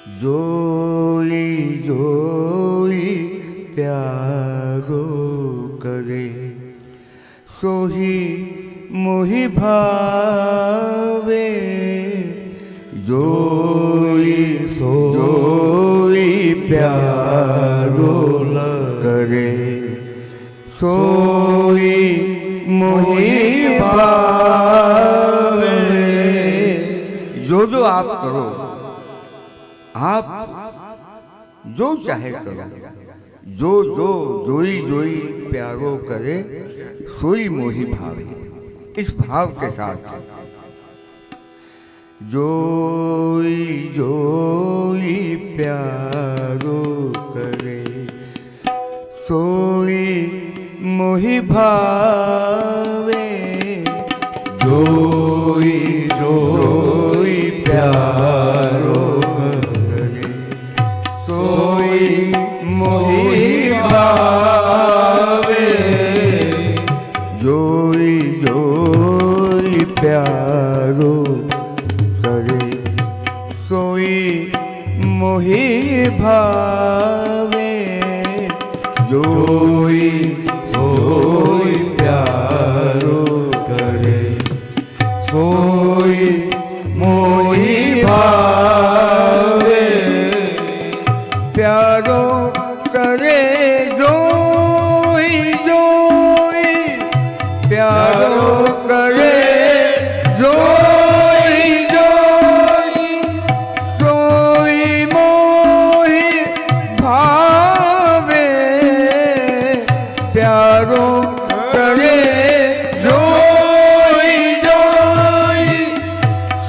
जोई जोई प्यारो करे सोही मोहि भावे। जोई जोई प्यारो करे सोई मोहि भावे। जो आप करो, आप जो चाहे करो, जोई जोई प्यारो करे सोई मोहि भावे। इस भाव के साथ जोई जोई प्यारो करे सोई मोहि भावे। जोई जोई प्यारो करे सोई मोहि भावे। जोई जोई प्यारो करे सोई मोहि भावे। जोई जोई प्यारो करे सोई मोहि भावे। प्यारो करे जोई जोई प्यारो करे जोई जोई सोई मोहि भावे। प्यारो करे जोई जोई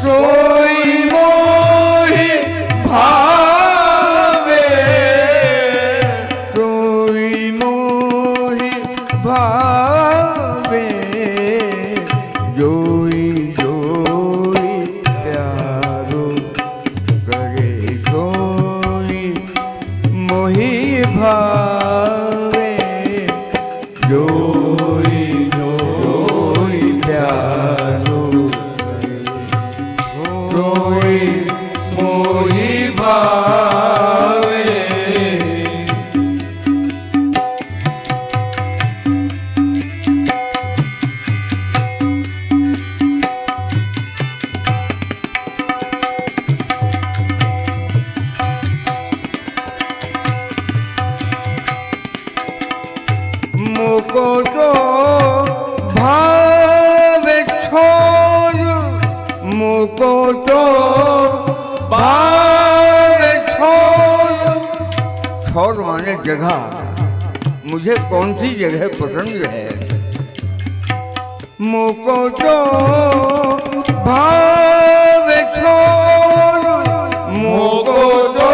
सोई मोहि भावे। सोई मोहि भावे। जोई जोई प्यारो करे सोई मोहि भावे। जोई जोई प्यारो करे सोई मोहि भावे। मोको तो भाव छोड़, मोको तो भाव छोड़। छोड़ माने जगह, मुझे कौन सी जगह पसंद है। मोको तो भाव छोड़, मोको तो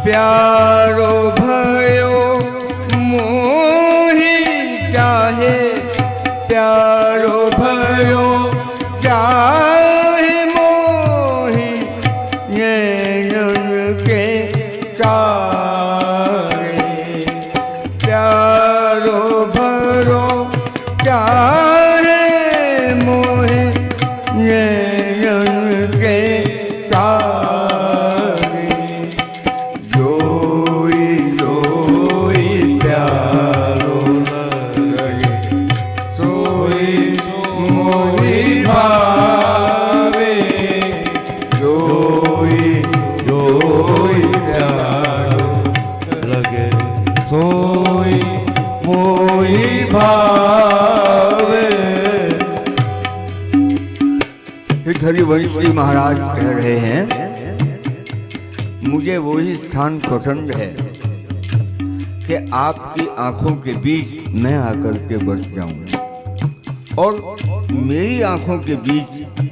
प्यारो भयो मोहि चाहे। प्यारो भयो चाहे मोहि नैनन के सारे। प्यारो भरो चाहे मोहि नैनन के सारे। जोई जोई प्यारो करे सोई मोहि भावे। जोई जोई प्यारो लगे सोई मोहि भावे। हरिवंशी महाराज कह रहे हैं, मुझे वही स्थान पसंद है कि आपकी आंखों के बीच मैं आकर के बस जाऊं और मेरी आंखों के बीच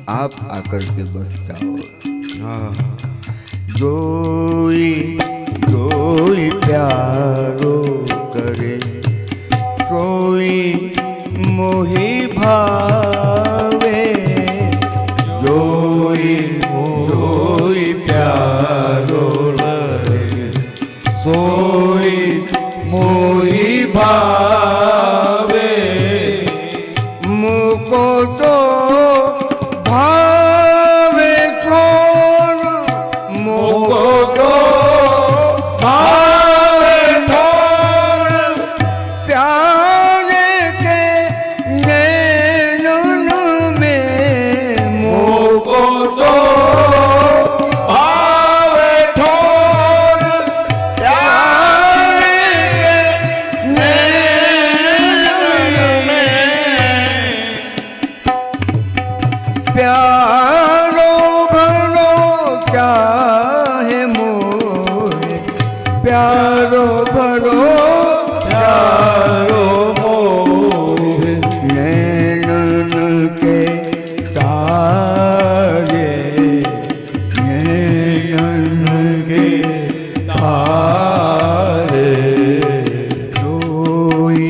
आप आकर के बस जाओ। जोई जोई प्यारो करे मोहि भावे, जोई जोई प्यारो लगे, सोई मोहि भावे। मुको तो भावे छोड़, मुको तो भावे थोड़, प्यारे के नैनन में, मुको तो भावे थोड़, प्यारे के नैनन में। प्यारो भरो चाहे मोहे, प्यारो भरो प्यारो मोह, नैनन के तारे, नैनन के तारे। जोई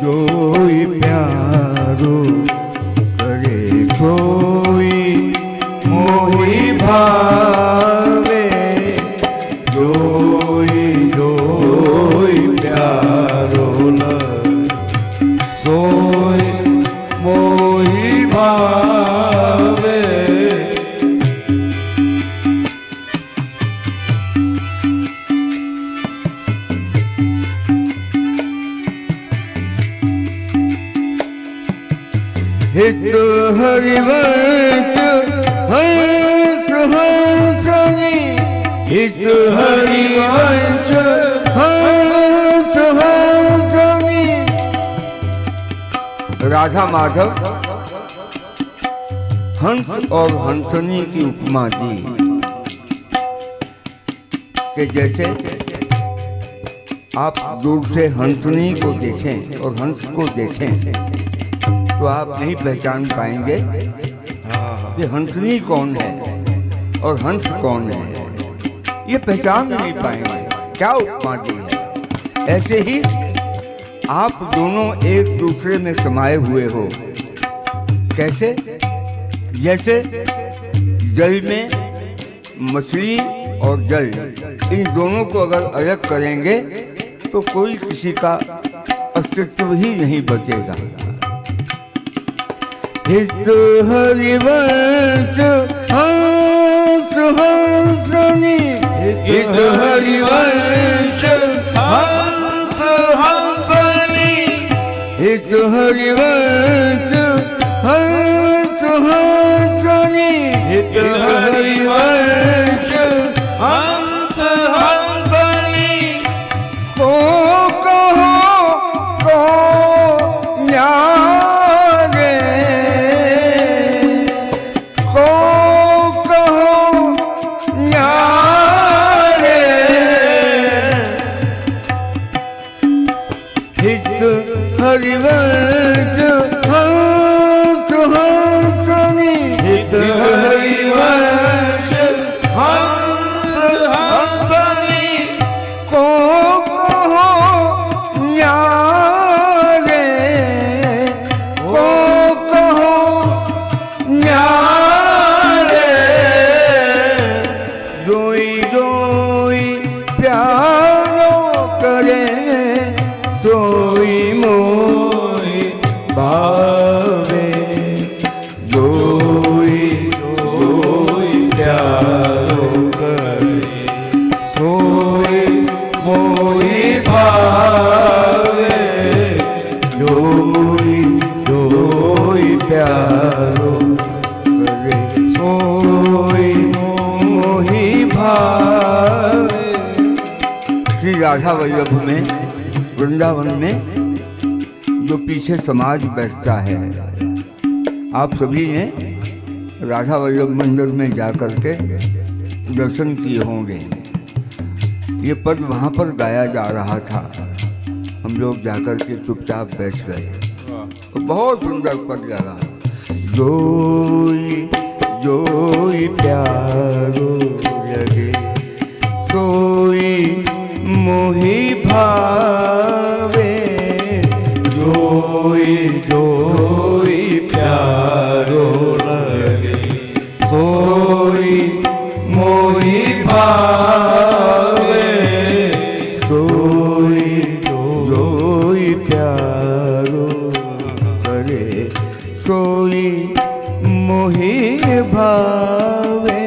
जोई प्यारो करे, सोई मोहि भावे, जोई जोई प्यारो लगे, सोई मोहि भावे। हित हरिवंश हंस हंसनी, हित हरिवंश हंस हंसनी। राधा माधव हंस और हंसनी की उपमा दी कि जैसे आप दूर से हंसनी को देखें और हंस को देखें तो आप नहीं पहचान पाएंगे कि हंसनी कौन है और हंस कौन है, ये पहचान नहीं पाएंगे। क्या उपमा दी है। ऐसे ही आप दोनों एक दूसरे में समाये हुए हो। कैसे? जैसे जल में मछली और जल, इन दोनों को अगर अलग करेंगे तो कोई किसी का अस्तित्व ही नहीं बचेगा। हित हरिवंश हंस हंसनी, हित हरिवंश हंस हंसनी, हित हरिवंश हंस हंसनी, हित हरिवंश हंस हंसनी। को कहो को न्यारे, को कहो न्यारे। हित हरिवंश हंस हंसनी, हित हरिवंश हंस हंसनी। को कहो न्यारे, को कहो न्यारे। जोई जोई प्यारो करे, सोई मोहि भावे, जोई जोई प्यारो करे, सोई मोहि भावे। जोई जोई प्यारो करे, सोई मोहि भावे। श्री राधा वल्लभ में, वृंदावन में जो पीछे समाज बैठता है, आप सभी ने राधा वल्लभ मंदिर में जाकर के दर्शन किए होंगे। ये पद वहाँ पर गाया जा रहा था, हम लोग जाकर के चुपचाप बैठ गए। तो बहुत सुंदर पद लगा। जोई जोई प्यारो लगे, सोई मोहि भावे, सोई जोई प्यारो लगे सोई मोहि भावे सोई जोई प्यारो करे सोई मोहि भावे